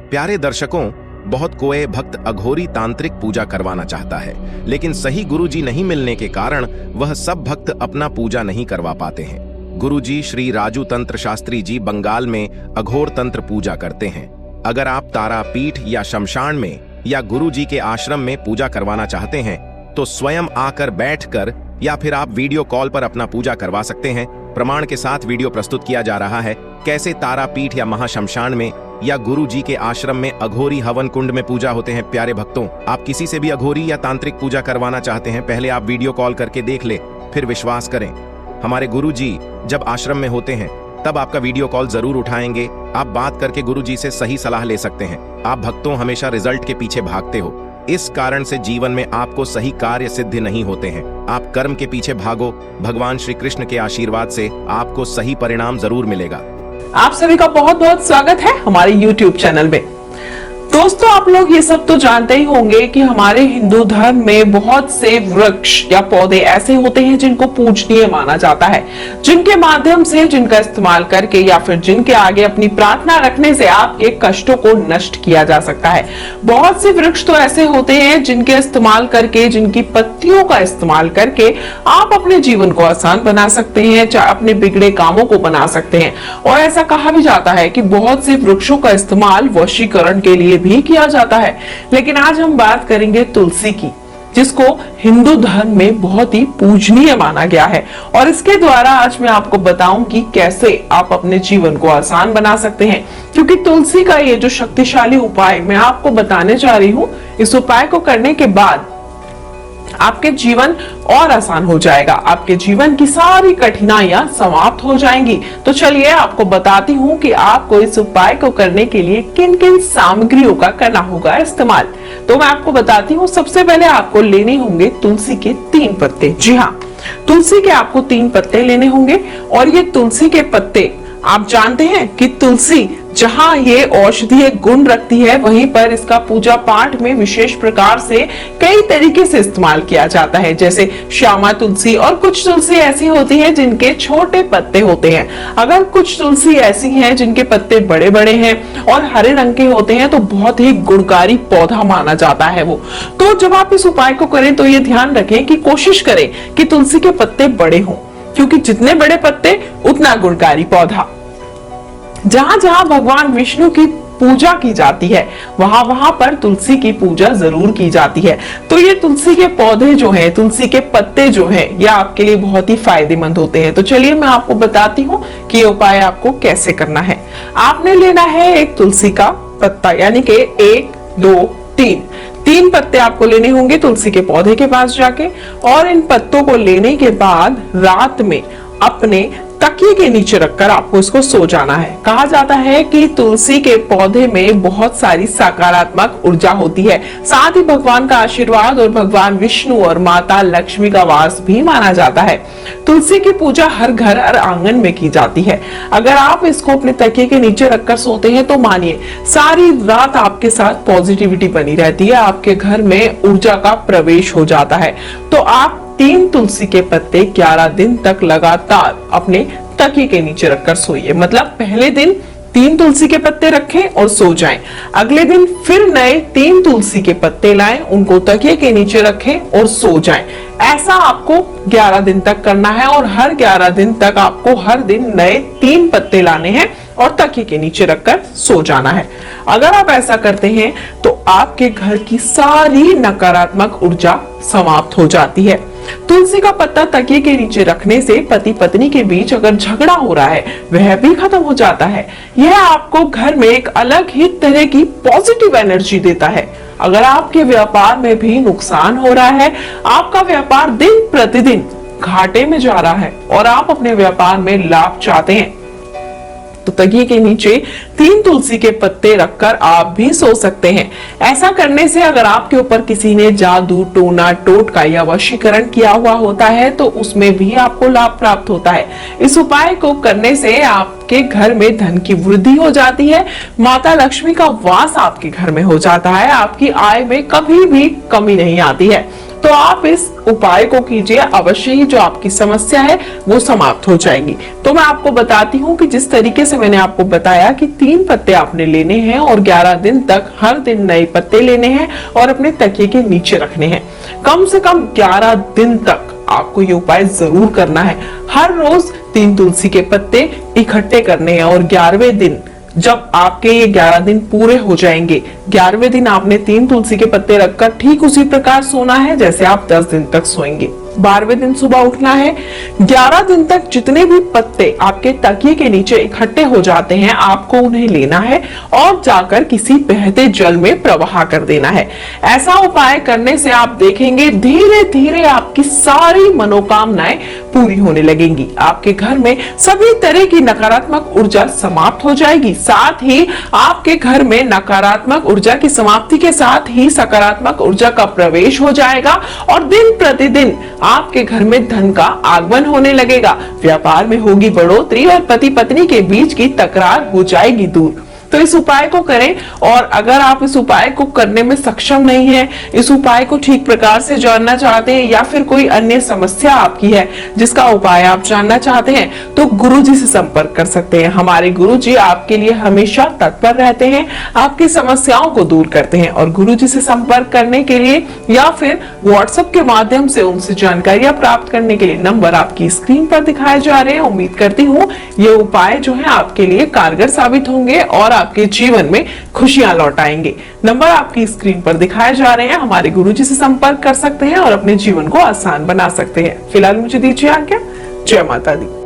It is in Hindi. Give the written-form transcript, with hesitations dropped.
प्यारे दर्शकों, बहुत कोई भक्त अघोरी तांत्रिक पूजा करवाना चाहता है, लेकिन सही गुरुजी नहीं मिलने के कारण वह सब भक्त अपना पूजा नहीं करवा पाते हैं। गुरुजी श्री राजू तंत्र शास्त्री जी बंगाल में अघोर तंत्र पूजा करते हैं। अगर आप तारापीठ या शमशान में या गुरुजी के आश्रम में पूजा करवाना चाहते हैं तो स्वयं आकर बैठकर या फिर आप वीडियो कॉल पर अपना पूजा करवा सकते हैं। प्रमाण के साथ वीडियो प्रस्तुत किया जा रहा है कैसे तारापीठ या महाशमशान में या गुरुजी के आश्रम में अघोरी हवन कुंड में पूजा होते हैं। प्यारे भक्तों, आप किसी से भी अघोरी या तांत्रिक पूजा करवाना चाहते हैं, पहले आप वीडियो कॉल करके देख ले, फिर विश्वास करें। हमारे गुरुजी जब आश्रम में होते हैं तब आपका वीडियो कॉल जरूर उठाएंगे। आप बात करके गुरुजी से सही सलाह ले सकते हैं। आप भक्तों हमेशा रिजल्ट के पीछे भागते हो, इस कारण से जीवन में आपको सही कार्य सिद्ध नहीं होते हैं। आप कर्म के पीछे भागो, भगवान श्री कृष्ण के आशीर्वाद से आपको सही परिणाम जरूर मिलेगा। आप सभी का बहुत बहुत स्वागत है हमारे YouTube चैनल में। दोस्तों, आप लोग ये सब तो जानते ही होंगे कि हमारे हिंदू धर्म में बहुत से वृक्ष या पौधे ऐसे होते हैं जिनको पूजनीय माना जाता है, जिनके माध्यम से, जिनका इस्तेमाल करके या फिर जिनके आगे अपनी प्रार्थना रखने से आपके कष्टों को नष्ट किया जा सकता है। बहुत से वृक्ष तो ऐसे होते हैं जिनके इस्तेमाल करके, जिनकी पत्तियों का इस्तेमाल करके आप अपने जीवन को आसान बना सकते हैं, अपने बिगड़े कामों को बना सकते हैं। और ऐसा कहा भी जाता है कि बहुत से वृक्षों का इस्तेमाल वशीकरण के लिए भी किया जाता है। लेकिन आज हम बात करेंगे तुलसी की, जिसको हिंदू धर्म में बहुत ही पूजनीय माना गया है। और इसके द्वारा आज मैं आपको बताऊं कि कैसे आप अपने जीवन को आसान बना सकते हैं, क्योंकि तुलसी का ये जो शक्तिशाली उपाय मैं आपको बताने जा रही हूं, इस उपाय को करने के बाद आपके जीवन और आसान हो जाएगा, आपके जीवन की सारी कठिनाइयां समाप्त हो जाएंगी। तो चलिए आपको बताती हूँ कि आपको इस उपाय को करने के लिए किन किन सामग्रियों का करना होगा इस्तेमाल। तो मैं आपको बताती हूँ। सबसे पहले आपको लेने होंगे तुलसी के 3 पत्ते। जी हाँ, तुलसी के आपको 3 पत्ते लेने होंगे। और ये तुलसी के पत्ते, आप जानते हैं कि तुलसी जहां ये औषधीय गुण रखती है, वहीं पर इसका पूजा पाठ में विशेष प्रकार से कई तरीके से इस्तेमाल किया जाता है, जैसे श्यामा तुलसी। और कुछ तुलसी ऐसी होती है जिनके छोटे पत्ते होते हैं। अगर कुछ तुलसी ऐसी हैं जिनके पत्ते बड़े बड़े हैं और हरे रंग के होते हैं तो बहुत ही गुणकारी पौधा माना जाता है वो। तो जब आप इस उपाय को करें तो ये ध्यान रखें कि कोशिश करें कि तुलसी के पत्ते बड़े हों, क्योंकि जितने बड़े पत्ते उतना गुणकारी पौधा। जहां जहां भगवान विष्णु की पूजा की जाती है वहां पर तुलसी की पूजा जरूर की जाती है। तो ये तुलसी के पौधे जो हैं, तुलसी के पत्ते जो हैं, ये आपके लिए बहुत ही फायदेमंद होते हैं। तो चलिए मैं आपको बताती हूँ कि ये उपाय आपको कैसे करना है। आपने लेना है एक तुलसी का पत्ता, यानी कि 1, 2, 3 पत्ते आपको लेने होंगे तुलसी के पौधे के पास जाके। और इन पत्तों को लेने के बाद रात में अपने तकिए के नीचे रखकर आपको इसको सो जाना है। कहा जाता है कि तुलसी के पौधे में बहुत सारी सकारात्मक ऊर्जा होती है, साथ ही भगवान का आशीर्वाद और भगवान विष्णु और माता लक्ष्मी का वास भी माना जाता है। तुलसी की पूजा हर घर और आंगन में की जाती है। अगर आप इसको अपने तकिए के नीचे रखकर सोते हैं तो मानिए सारी रात आपके साथ पॉजिटिविटी बनी रहती है, आपके घर में ऊर्जा का प्रवेश हो जाता है। तो आप 3 तुलसी के पत्ते 11 दिन तक लगातार अपने तकिए के नीचे रखकर सोइए। मतलब पहले दिन 3 तुलसी के पत्ते रखें और सो जाएं। अगले दिन फिर नए 3 तुलसी के पत्ते लाएं, उनको तकिए के नीचे रखें और सो जाएं। ऐसा आपको 11 दिन तक करना है और हर 11 दिन तक आपको हर दिन नए 3 पत्ते लाने हैं और तकिए के नीचे रखकर सो जाना है। अगर आप ऐसा करते हैं तो आपके घर की सारी नकारात्मक ऊर्जा समाप्त हो जाती है। तुलसी का पत्ता तकिए के नीचे रखने से पति पत्नी के बीच अगर झगड़ा हो रहा है वह भी खत्म हो जाता है। यह आपको घर में एक अलग ही तरह की पॉजिटिव एनर्जी देता है। अगर आपके व्यापार में भी नुकसान हो रहा है, आपका व्यापार दिन प्रतिदिन घाटे में जा रहा है और आप अपने व्यापार में लाभ चाहते हैं, तो तकिए के नीचे 3 तुलसी के पत्ते रखकर आप भी सो सकते हैं। ऐसा करने से अगर आपके ऊपर किसी ने जादू, टोना, टोटका या वशीकरण किया हुआ होता है तो उसमें भी आपको लाभ प्राप्त होता है। इस उपाय को करने से आपके घर में धन की वृद्धि हो जाती है, माता लक्ष्मी का वास आपके घर में हो जाता है, आपकी आय में कभी भी कमी नहीं आती है। तो आप इस उपाय को कीजिए, अवश्य ही जो आपकी समस्या है वो समाप्त हो जाएगी। तो मैं आपको बताती हूँ कि जिस तरीके से मैंने आपको बताया कि 3 पत्ते आपने लेने हैं और 11 दिन तक हर दिन नए पत्ते लेने हैं और अपने तकिए के नीचे रखने हैं। कम से कम 11 दिन तक आपको ये उपाय जरूर करना है। हर रोज 3 तुलसी के पत्ते इकट्ठे करने हैं और 11वें दिन जब आपके ये 11 दिन पूरे हो जाएंगे, 11वें दिन आपने 3 तुलसी के पत्ते रखकर ठीक उसी प्रकार सोना है जैसे आप 10 दिन तक सोएंगे। 12वें दिन सुबह उठना है। 11 दिन तक जितने भी पत्ते आपके तकिए के नीचे इकट्ठे हो जाते हैं, आपको उन्हें लेना है और जाकर किसी बहते जल में प्रवाह कर देना है। ऐसा उपाय करने से आप देखेंगे धीरे धीरे आपकी सारी मनोकामनाएं पूरी होने लगेंगी। आपके घर में सभी तरह की नकारात्मक ऊर्जा समाप्त हो जाएगी। साथ ही आपके घर में नकारात्मक ऊर्जा की समाप्ति के साथ ही सकारात्मक ऊर्जा का प्रवेश हो जाएगा और दिन प्रतिदिन आपके घर में धन का आगमन होने लगेगा। व्यापार में होगी बढ़ोतरी और पति पत्नी के बीच की तकरार हो जाएगी दूर। तो इस उपाय को करें। और अगर आप इस उपाय को करने में सक्षम नहीं है, इस उपाय को ठीक प्रकार से जानना चाहते हैं या फिर कोई अन्य समस्या आपकी है जिसका उपाय आप जानना चाहते हैं, तो गुरुजी से संपर्क कर सकते हैं। हमारे गुरुजी आपके लिए हमेशा तत्पर रहते हैं, आपकी समस्याओं को दूर करते हैं। और गुरुजी से संपर्क करने के लिए या फिर व्हाट्सएप के माध्यम से उनसे जानकारियां प्राप्त करने के लिए नंबर आपकी स्क्रीन पर दिखाए जा रहे हैं। उम्मीद करती हूँ ये उपाय जो है आपके लिए कारगर साबित होंगे और आपके जीवन में खुशियां लौट आएंगे। नंबर आपकी स्क्रीन पर दिखाए जा रहे हैं। हमारे गुरुजी से संपर्क कर सकते हैं और अपने जीवन को आसान बना सकते हैं। फिलहाल मुझे दीजिए आज्ञा। जय माता दी।